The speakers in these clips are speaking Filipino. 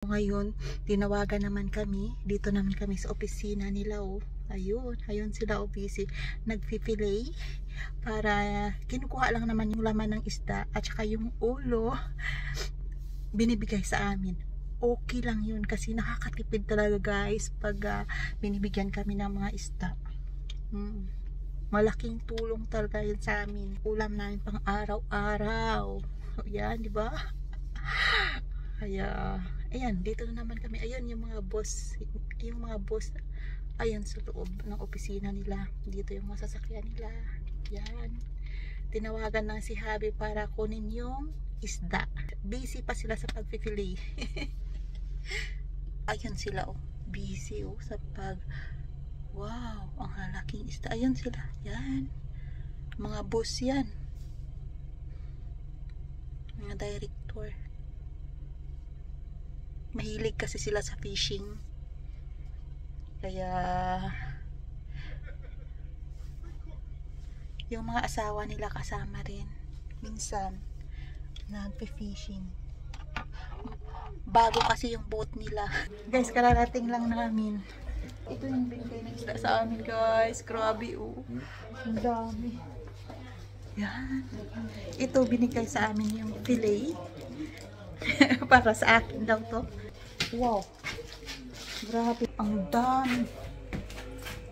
Ngayon, tinawagan naman kami. Dito naman kami sa opisina nila, oh. Ayun sila, oh, busy. Nagfi-fillet para kinukuha lang naman yung laman ng isda at saka yung ulo binibigay sa amin. Okay lang yun kasi nakakatipid talaga, guys, pag binibigyan kami ng mga isda. Malaking tulong talaga yun sa amin. Ulam namin pang araw-araw. Yan, di ba? Kaya, ayan, dito na naman kami. Ayun, yung mga boss. Ayun, sa loob ng opisina nila. Dito yung masasakyan nila. Yan. Tinawagan lang si Habi para kunin yung isda. Busy pa sila sa pagpipili. Ayun sila, oh. Busy, oh, sa wow, ang lalaking isda. Ayun sila. Yan. Mga boss yan. Mga director. Mahilig kasi sila sa fishing. Kaya yung mga asawa nila kasama rin. Minsan nagpe-fishing. Bago kasi yung boat nila. Guys, kararating lang namin. Ito yung binigay ng isda sa amin, guys. Grabe, oh. Ang dami. Yan. Ito binigay sa amin yung fillet. Para sa akin daw to. Wow. Grabe. Ang dami.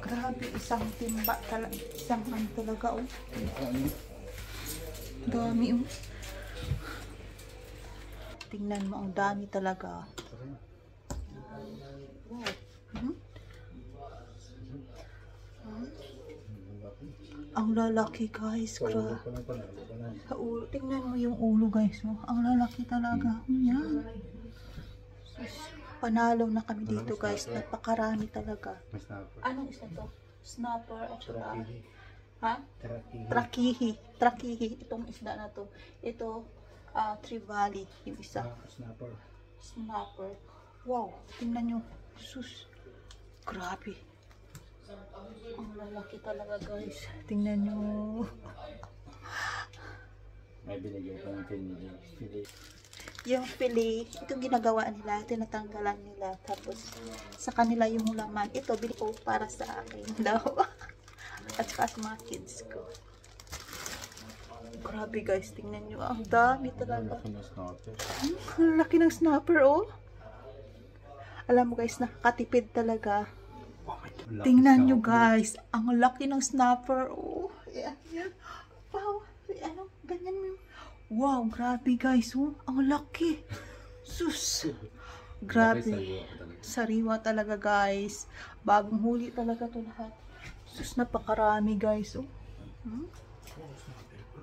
Grabe. Isang timba talaga. Isang talaga, oh. Dami, oh. Tingnan mo, ang dami talaga. Wow. Ang lalaki, guys. Tingnan mo yung ulo, guys. Oh. Ang lalaki talaga. Yan. Panalo na kami dito, guys. Napakarami talaga. Anong isa to? Snapper at saka ha? Trakihi. Trakihi. Itong isda na to. Ito, trevally. Yung isa. Snapper. Wow. Tingnan nyo. Sus. Grabe. Ang lalaki talaga, guys. Tingnan nyo. May binigyan ko ng fillet. Yung fillet, itong ginagawa nila, tinatanggalan nila. Tapos, sa kanila yung laman. Ito, bili ko para sa akin daw. At saka sa mga kids ko. Grabe, guys. Tingnan nyo. Ang dami talaga. Ang laki ng snapper, oh. Alam mo, guys, nakakatipid talaga. Tingnan nyo, guys. Ang laki ng snapper. Oh, yan. Wow. Ano, ganyan mo. Wow, grabe, guys. Oh, ang laki. Sus. Grabe. Sariwa talaga, guys. Bagong huli talaga to lahat. Sus, napakarami, guys. Oh.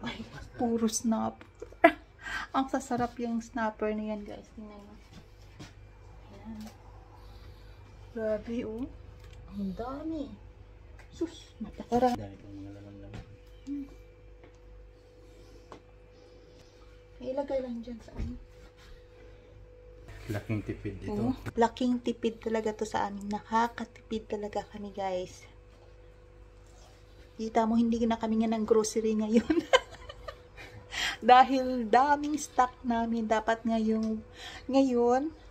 Ay, puro snapper. Ang sasarap yung snapper na yan, guys. Tingnan nyo. Yan. Grabe, oh. Ang dami. Sus, napakarami. Dahil kung mga laman-laman. Ilagay lang dyan sa amin. Laking tipid dito. Laking tipid talaga to sa amin. Nakakatipid talaga kami, guys. Kita mo, hindi na kami nga ng grocery ngayon. Dahil daming stock namin. Dapat ngayon,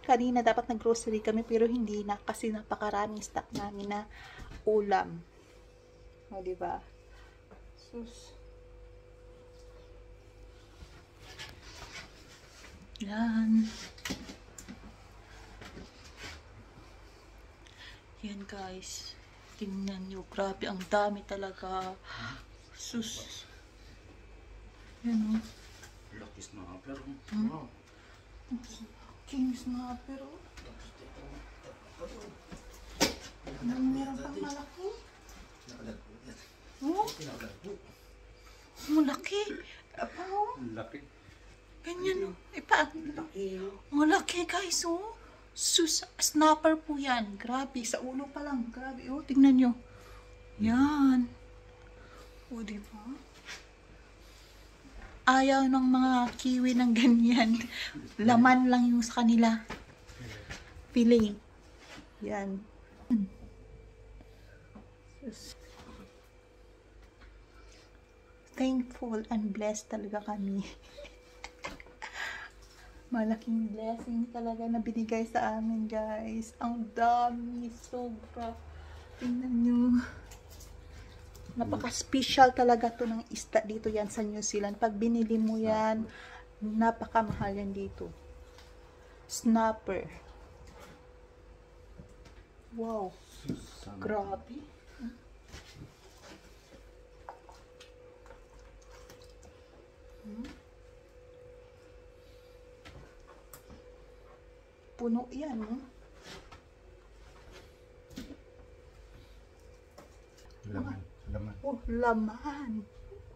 kanina dapat nag-grocery kami pero hindi na kasi napakaraming stock namin na ulam. O, diba? Sus. Yan. Yan, guys. Tingnan nyo. Grabe, ang dami talaga. Sus. Yan, oh. Lucky snapper. Wow. King snapper, oh. Meron pang malaki. Oh. Malaki. Apa, oh. Laki. Ganyan, oh. Malaki, guys, oh. Sus, snapper po yan. Grabe, sa ulo pa lang. Grabe, oh. Tingnan nyo. Yan. O, diba? Ayaw ng mga kiwi ng ganyan. Laman lang yung sa kanila. Fillet. Yan. Thankful and blessed talaga kami. Malaking blessing talaga na binigay sa amin, guys. Ang dami, sobra. Tingnan nyo. Napaka-special talaga to ng isda dito yan sa New Zealand. Pag binili mo yan, napakamahal yan dito. Snapper. Wow. Grabe. Puno yan, no? Laman. Oh, laman.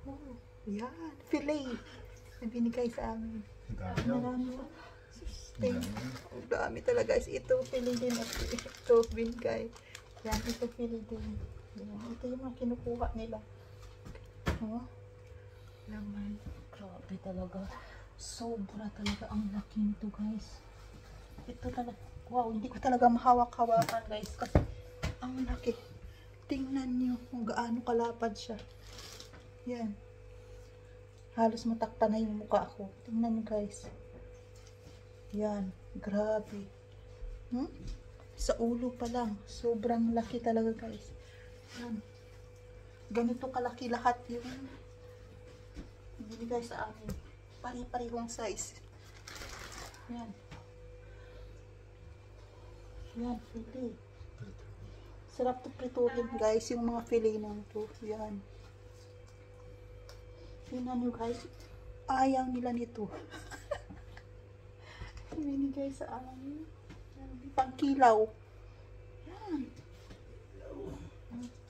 Oh, yan. Filet. Na binigay sa amin. Marami. Ang dami talaga, guys. Ito, filet din. Ito, binigay. Yan, ito, filet din. Yan. Ito yung mga kinukuha nila. Oh, laman. Grabe talaga. Sobra talaga ang laki nito, guys. Ito talaga. Wow, hindi ko talaga mahawak-hawakan, guys. Kasi ang laki. Tingnan nyo kung gaano kalapad siya. Yan. Halos matakpan na yung mukha ko. Tingnan nyo, guys. Yan. Grabe. Sa ulo pa lang. Sobrang laki talaga, guys. Yan. Ganito kalaki lahat yung binigay sa amin. Pari-parihong size. Yan. Yan, filet. Sarap to prituhin, guys, yung mga filet nang to. Yan. Tingnan nyo, guys. Ayaw nila nito. Binigay sa amin. Pangkilaw. Yan.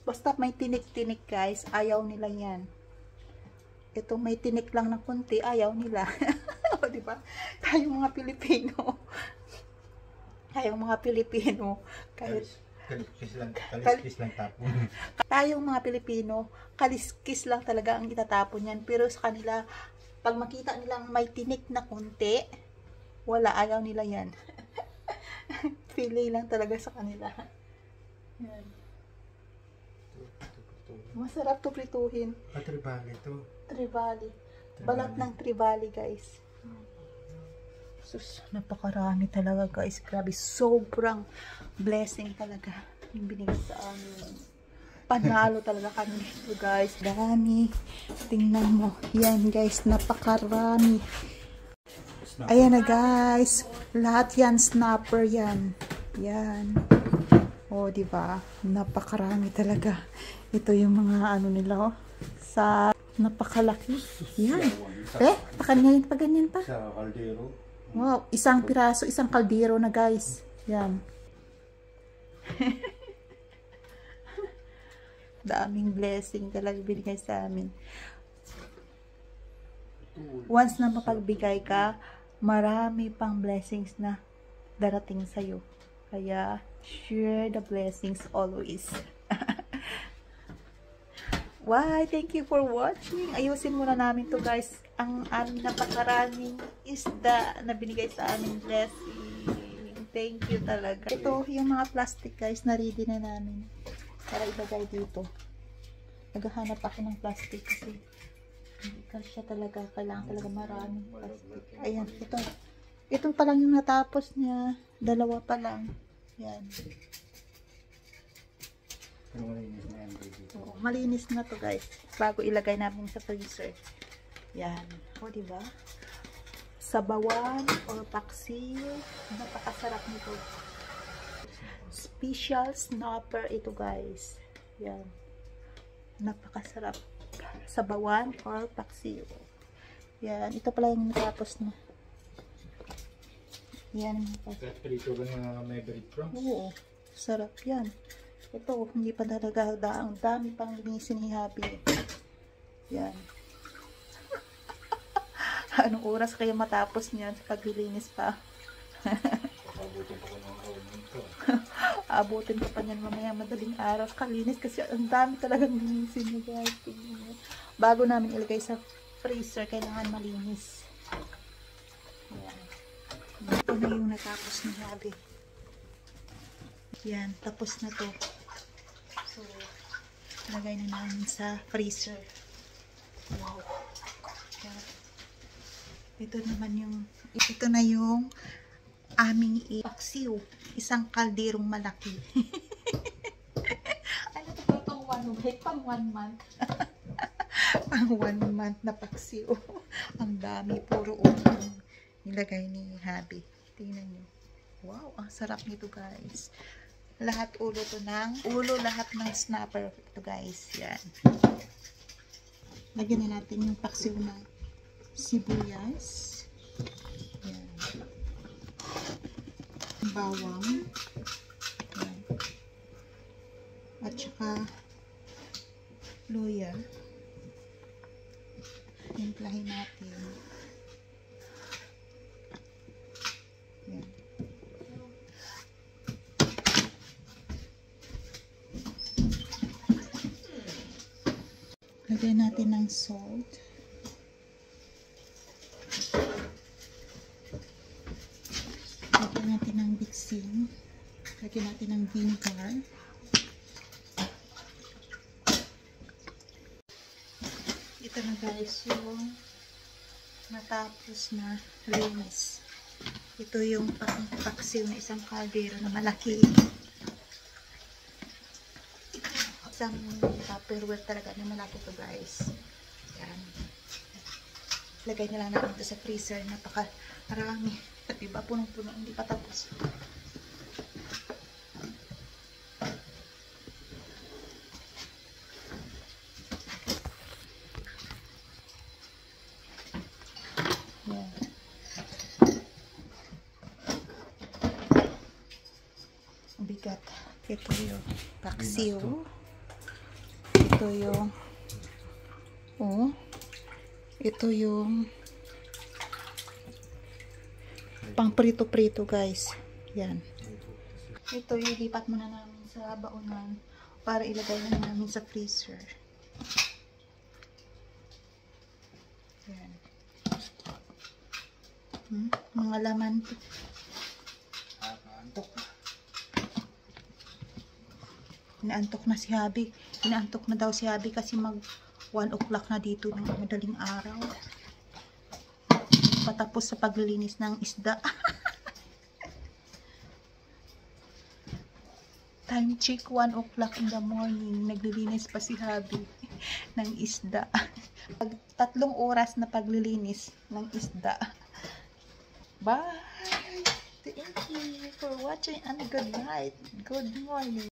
Basta may tinik-tinik, guys. Ayaw nila yan. Ito may tinik lang na konti. Ayaw nila. O, diba? Tayong mga Pilipino. Tayong mga Pilipino. Kahit Kaliskis lang tapon. Tayong mga Pilipino, kaliskis lang talaga ang itatapon yan. Pero sa kanila, pag makita nilang may tinik na konti, wala, ayaw nila yan. Filet lang talaga sa kanila. Yan. Masarap to prituhin. Tribali to. Tribali. Balat ng tribali, guys. Sus, napakarami talaga, guys. Grabe, sobrang blessing talaga yung binigay sa amin. Panalo talaga kami dito, guys. Dami. Tingnan mo. Yan, guys. Napakarami. Ayan na, guys. Lahat yan, snapper yan. Yan. O, diba? Napakarami talaga. Ito yung mga ano nila, oh. Sa napakalaki. Yan. Pa ganyan pa. Sa kaldero. Wow, isang piraso, isang kaldero na, guys. Yan. Daming blessing talaga binigay sa amin. Once na mapagbigay ka, marami pang blessings na darating sa'yo. Kaya, share the blessings always. Why? Thank you for watching. Ayusin muna namin to, guys. Ang aming napakaraming isda na binigay sa aming blessing. Thank you talaga. Ito, yung mga plastic, guys, na ready na namin. Para ilagay dito. Naghahanap ako ng plastic kasi hindi kasya talaga. Kailangan talaga maraming plastic. Ayan, ito. Ito pa lang yung natapos niya. Dalawa pa lang. Yan. Pero malinis na yan, baby. Oo, malinis na to, guys. Bago ilagay namin sa freezer. Yan. O, diba? Sabawan or paksiw. Napakasarap nito. Special snapper ito, guys. Yan. Napakasarap. Sabawan or paksiw. Yan. Ito pala yung natapos na. Yan. Kahit prito lang na may breadcrumbs. Oo. Sarap yan. Ito, hindi pa talaga ang dami pang linisin ni Happy. Yan. Anong oras kaya matapos niyan sa paglilinis pa? Abutin pa ko ng araw nito. Abutin pa pa niyan mamaya madaling araw. Kalinis kasi ang dami talagang linisin niya, guys. Bago namin ilagay sa freezer, kailangan malinis. Yan. Ito na yung natapos ni Happy. Yan, tapos na to. So, lagay na namin sa freezer. Wow. Yan. Ito naman yung Ito na yung aming ipaksiw. Isang kalderong malaki. Ano ito pang 1 week? Pang 1 month. Pang 1 month na paksiw. Ang dami. Puro ulo nilagay ni Habi. Tingnan nyo. Wow, ang sarap nito guys. Lahat ulo to ng lahat ng snapper ito guys. Yan. Lagyan na natin yung paksiw na sibuyas. Yan. Bawang. Yan. At saka luya. Timplahin natin. Yan. Lagyan natin ng salt. Lagyan natin ng bitsin. Lagyan natin ng vinegar. Ito na guys yung natapos na linis. Ito yung paksiw na isang kaldero na malaki. Isang tupperware talaga na malaki to guys. Yan. Lagay na lang natin ito sa freezer. Napakarami. At diba punong-puno hindi pa tapos. Yan. Bigat. Ito yung paksiw. Ito yung ito yung pang prito-prito guys. Yan. Ito yung lipat muna namin sa baonan para ilagay na namin sa freezer. Yan. Mga laman. Antok. Inaantok na si Habi. Inaantok na daw si Habi kasi mag 1 o'clock na dito ng madaling araw. Patapos sa paglilinis ng isda. Time check 1 o'clock in the morning. Naglilinis pa si Habi ng isda. 3 oras na paglilinis ng isda. Bye! Thank you for watching and good night. Good morning.